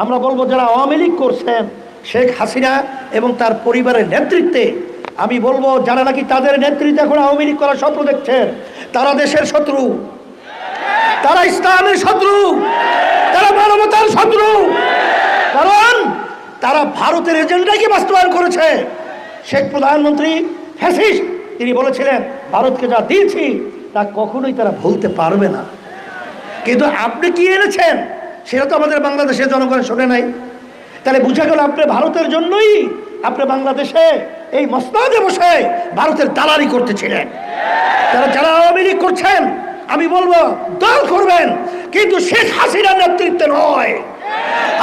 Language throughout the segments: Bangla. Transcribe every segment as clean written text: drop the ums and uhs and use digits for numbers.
আমরা বলবো যারা আওয়ামী লীগ করছেন শেখ হাসিনা এবং তার পরিবারের নেতৃত্বে, আমি বলবো যারা নাকি তাদের নেতৃত্বে এখন আওয়ামী লীগ করার স্বপ্ন দেখছেন, তারা দেশের শত্রু, তারা ইসলামের শত্রু, তারা মানবতার শত্রু। কারণ তারা ভারতের এজেন্ডাকে বাস্তবায়ন করেছে। শেখ প্রধানমন্ত্রী ফ্যাসিস্ট, তিনি বলেছিলেন ভারতকে যা দিয়েছি তা কখনোই তারা ভুলতে পারবে না। কিন্তু আপনি কি এনেছেন সেটা তো আমাদের বাংলাদেশের জনগণ শোনে নাই। তাহলে বুঝা গেল আপনি ভারতের জন্যই আপনি বাংলাদেশে এই মসনদে বসে ভারতের দালালি করতেছিলেন। তারা যারা আওয়ামী লীগ করছেন, আমি বলবো দল করবেন, কিন্তু শেখ হাসিনার নেতৃত্বে নয়।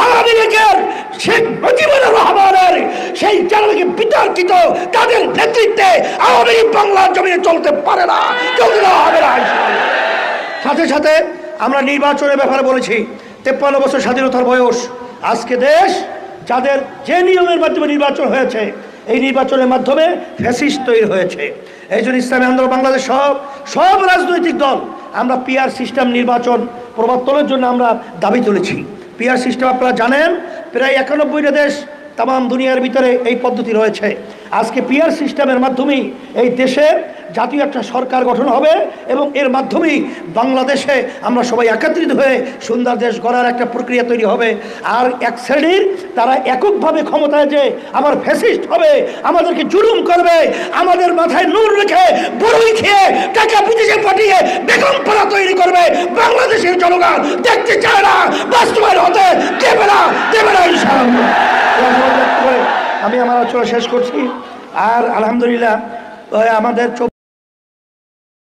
আওয়ামী লীগের শেখ মুজিবুর রহমানের সেই যারা বিতর্কিত তাদের নেতৃত্বে আওয়ামী লীগ বাংলার জমিনে চলতে পারে না, চলতে দেওয়া হবে না। সাথে সাথে আমরা নির্বাচনের ব্যাপারে বলেছি, 53 বছর স্বাধীনতার বয়স। আজকে দেশ যাদের যে নিয়মের মাধ্যমে নির্বাচন হয়েছে, এই নির্বাচনের মাধ্যমে ফ্যাসিস্ট তৈরি হয়েছে। এই জন্য ইসলামী আন্দোলন বাংলাদেশ সব রাজনৈতিক দল আমরা পিআর সিস্টেম নির্বাচন প্রবর্তনের জন্য আমরা দাবি তুলেছি। পিআর সিস্টেম আপনারা জানেন, প্রায় 91টা দেশ তাম দুনিয়ার ভিতরে এই পদ্ধতি রয়েছে। আজকে পিআর সিস্টেমের মাধ্যমেই এই দেশে জাতীয় একটা সরকার গঠন হবে এবং এর মাধ্যমেই বাংলাদেশে আমরা সবাই একত্রিত হয়ে সুন্দর দেশ গড়ার একটা প্রক্রিয়া তৈরি হবে। আর এক শ্রেণীর তারা এককভাবে ক্ষমতায় যে আবার ফ্যাসিস্ট হবে, আমাদেরকে জুলুম করবে, আমাদের মাথায় নূর রেখে বড়ই খেয়ে টাকা বিদেশে পাঠিয়ে বেগমপাড়া তৈরি করবে, বাংলাদেশের জনগণ দেখতে চায় না, বাস্তবায়ন হতে দেবে না, দেবে না ইনশাআল্লাহ। আমি আমার আলোচনা শেষ করছি। আর আলহামদুলিল্লাহ আমাদের